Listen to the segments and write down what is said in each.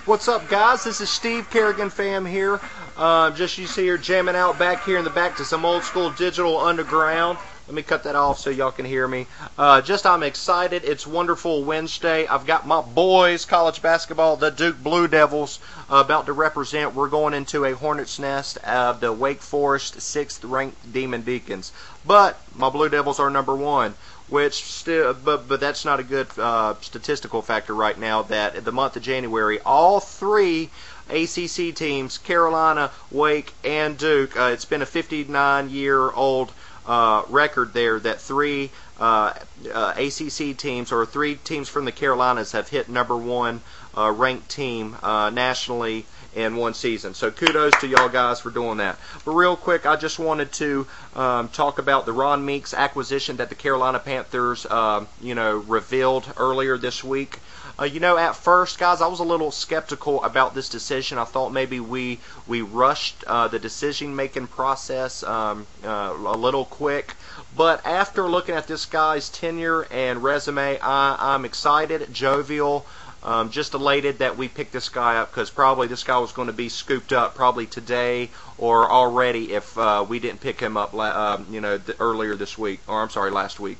What's up, guys? This is Steve Kerrigan fam here. Just you see here jamming out back here in the back to some old school digital underground. Let me cut that off so y'all can hear me. I'm excited. It's wonderful Wednesday. I've got my boys, college basketball, the Duke Blue Devils, about to represent. We're going into a hornet's nest of the Wake Forest 6th ranked Demon Deacons. But my Blue Devils are number one. Which still, but that's not a good statistical factor right now. That the month of January, all three ACC teams, Carolina, Wake, and Duke, it's been a 59-year-old record there that three ACC teams or three teams from the Carolinas have hit number one ranked team nationally in one season. So kudos to y'all guys for doing that. But real quick, I just wanted to talk about the Ron Meeks acquisition that the Carolina Panthers, revealed earlier this week. At first, guys, I was a little skeptical about this decision. I thought maybe we rushed the decision-making process a little quick. But after looking at this guy's tenure and resume, I'm excited, jovial, just elated that we picked this guy up, because probably this guy was going to be scooped up probably today or already if we didn't pick him up earlier this week, or I'm sorry, last week.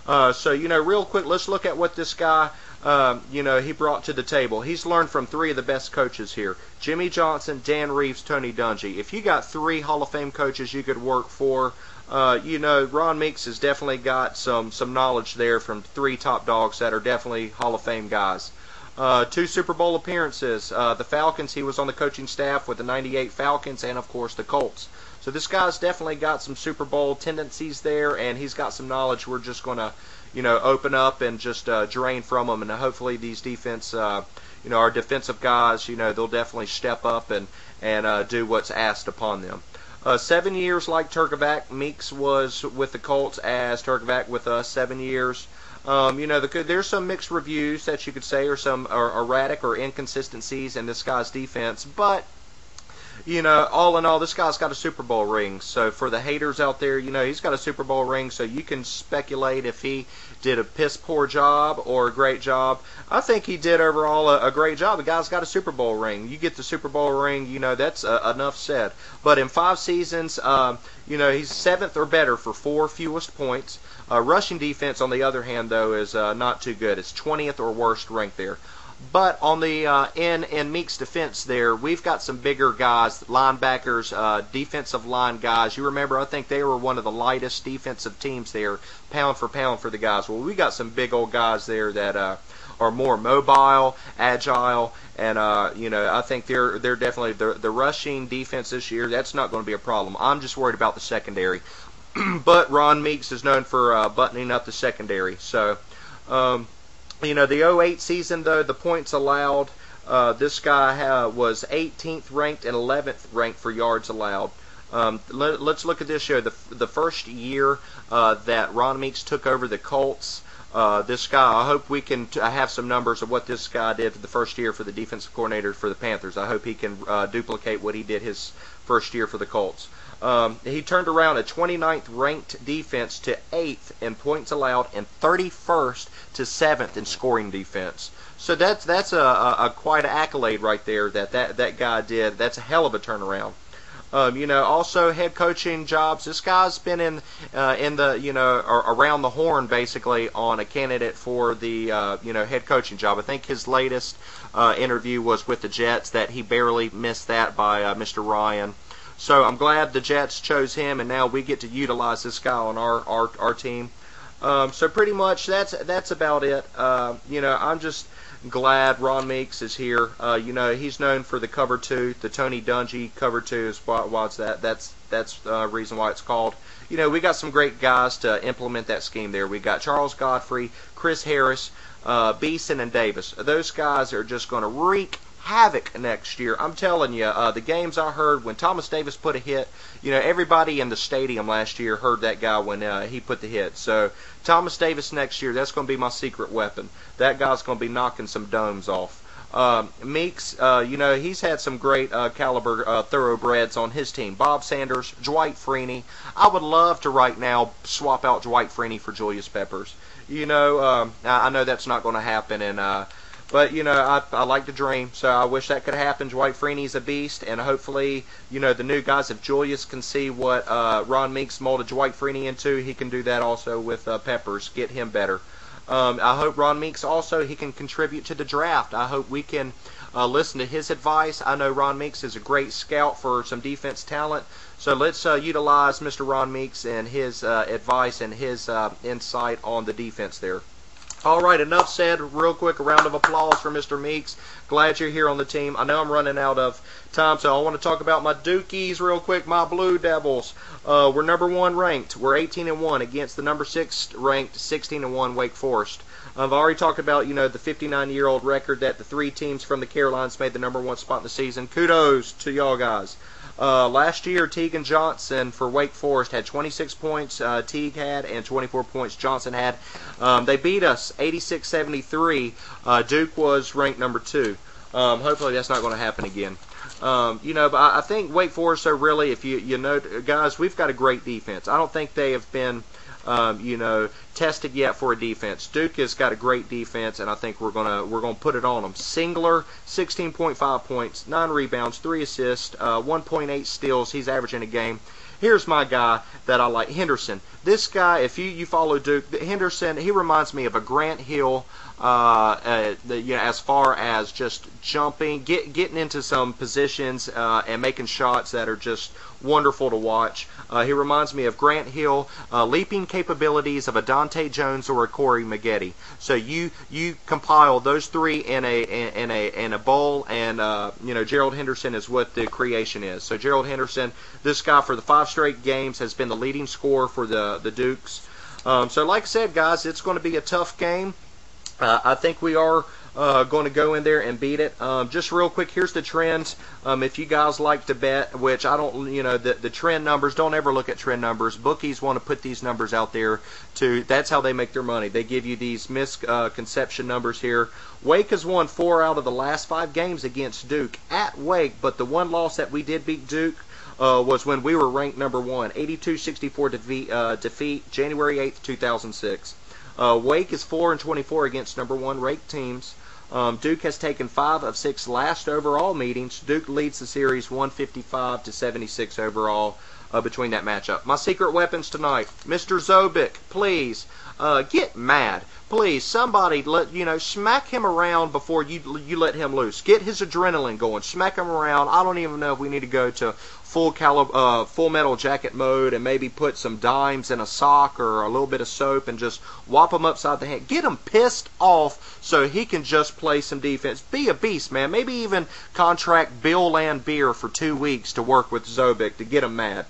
Real quick, let's look at what this guy he brought to the table. He's learned from three of the best coaches here: Jimmy Johnson, Dan Reeves, Tony Dungy. If you got three Hall of Fame coaches you could work for, Ron Meeks has definitely got some knowledge there from three top dogs that are definitely Hall of Fame guys. 2 Super Bowl appearances. The Falcons, he was on the coaching staff with the '98 Falcons, and of course the Colts. So this guy's definitely got some Super Bowl tendencies there, and he's got some knowledge we're just going to, open up and just drain from him. And hopefully these defense, our defensive guys, they'll definitely step up and do what's asked upon them. 7 years like Turkovac. Meeks was with the Colts as Turkovac with us, 7 years. There's some mixed reviews that you could say, or some erratic or inconsistencies in this guy's defense, but all in all, this guy's got a Super Bowl ring. So for the haters out there, he's got a Super Bowl ring, so you can speculate if he did a piss poor job or a great job. I think he did overall a great job. The guy's got a Super Bowl ring. You get the Super Bowl ring, that's enough said. But in 5 seasons, he's 7th or better for 4 fewest points. Rushing defense, on the other hand, though, is not too good. It's 20th or worst ranked there. But on the in Meeks' defense there, we've got some bigger guys, linebackers, defensive line guys. You remember, I think they were one of the lightest defensive teams there, pound for pound for the guys. Well, we got some big old guys there that are more mobile, agile, and I think they're definitely the rushing defense this year. That's not going to be a problem. I'm just worried about the secondary. But Ron Meeks is known for buttoning up the secondary. So, the 08 season, though, the points allowed, this guy was 18th ranked and 11th ranked for yards allowed. Let's look at this year. The first year that Ron Meeks took over the Colts, this guy, I hope we can have some numbers of what this guy did for the first year for the defensive coordinator for the Panthers. I hope he can duplicate what he did his first year for the Colts. He turned around a 29th ranked defense to 8th in points allowed and 31st to 7th in scoring defense. So that's a quite an accolade right there that guy did. That's a hell of a turnaround. Also head coaching jobs. This guy's been in the around the horn basically on a candidate for the head coaching job. I think his latest interview was with the Jets, that he barely missed that by Mr. Ryan. So I'm glad the Jets chose him, and now we get to utilize this guy on our team. So pretty much that's about it. I'm just glad Ron Meeks is here. He's known for the cover 2, the Tony Dungy cover 2 is what's that. That's the reason why it's called. We got some great guys to implement that scheme there. We got Charles Godfrey, Chris Harris, Beeson, and Davis. Those guys are just going to wreak havoc next year. I'm telling you, the games I heard when Thomas Davis put a hit, everybody in the stadium last year heard that guy when he put the hit. So Thomas Davis next year, that's going to be my secret weapon. That guy's going to be knocking some domes off. Meeks, he's had some great caliber thoroughbreds on his team. Bob Sanders, Dwight Freeney. I would love to right now swap out Dwight Freeney for Julius Peppers. I know that's not going to happen, and But, you know, I like to dream, so I wish that could happen. Dwight Freeney's a beast, and hopefully, you know, the new guys, if Julius can see what Ron Meeks molded Dwight Freeney into, he can do that also with Peppers, get him better. I hope Ron Meeks also, he can contribute to the draft. I hope we can listen to his advice. I know Ron Meeks is a great scout for some defense talent, so let's utilize Mr. Ron Meeks and his advice and his insight on the defense there. All right, enough said. Real quick, a round of applause for Mr. Meeks. Glad you're here on the team. I know I'm running out of time, so I want to talk about my Dukies real quick. My Blue Devils. We're number 1 ranked. We're 18-1 against the number 6 ranked 16-1 Wake Forest. I've already talked about, you know, the 59-year-old record that the 3 teams from the Carolinas made the number 1 spot in the season. Kudos to y'all guys. Last year, Teague and Johnson for Wake Forest had 26 points, Teague had, and 24 points Johnson had. They beat us 86-73. Duke was ranked number 2. Hopefully that's not going to happen again. You know, but I think Wake Forest, so really, if you know, guys, we've got a great defense. I don't think they have been, you know, tested yet for a defense. Duke has got a great defense, and I think we're gonna put it on them. Singler, 16.5 points, 9 rebounds, 3 assists, 1.8 steals. He's averaging a game. Here's my guy that I like, Henderson. This guy, if you follow Duke, Henderson, he reminds me of a Grant Hill, you know, as far as just jumping, getting into some positions and making shots that are just wonderful to watch. He reminds me of Grant Hill, leaping capabilities of a Dante Jones or a Corey Maggette. So you compile those 3 in a bowl, and you know, Gerald Henderson is what the creation is. So Gerald Henderson, this guy for the 5 straight games has been the leading scorer for the Dukes. So like I said, guys, it's going to be a tough game. I think we are going to go in there and beat it. Just real quick, here's the trends. If you guys like to bet, which I don't, you know, the trend numbers, don't ever look at trend numbers. Bookies want to put these numbers out there that's how they make their money. They give you these misconception numbers here. Wake has won 4 out of the last 5 games against Duke at Wake, but the one loss that we did beat Duke was when we were ranked number 1, 82-64 defeat, January 8th, 2006. Wake is 4-24 against number 1 ranked teams. Duke has taken 5 of 6 last overall meetings. Duke leads the series 155-76 overall between that matchup. My secret weapons tonight, Mr. Zobic, please get mad. Please, somebody smack him around before you let him loose. Get his adrenaline going. Smack him around. I don't even know if we need to go to full metal jacket mode and maybe put some dimes in a sock or a little bit of soap and just whop him upside the head. Get him pissed off so he can just play some defense. Be a beast, man. Maybe even contract Bill Lambier for 2 weeks to work with Zobic to get him mad.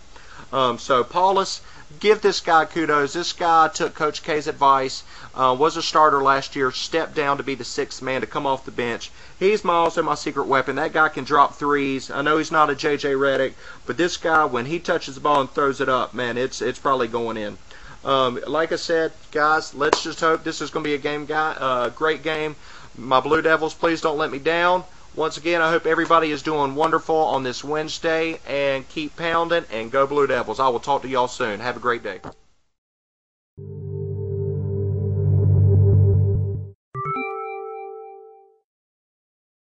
So Paulus, give this guy kudos. This guy took Coach K's advice, was a starter last year, stepped down to be the 6th man to come off the bench. He's also my secret weapon. That guy can drop threes. I know he's not a J.J. Redick, but this guy, when he touches the ball and throws it up, man, it's probably going in. Like I said, guys, let's just hope this is going to be a great game. My Blue Devils, please don't let me down. Once again, I hope everybody is doing wonderful on this Wednesday, and keep pounding, and go Blue Devils. I will talk to y'all soon. Have a great day.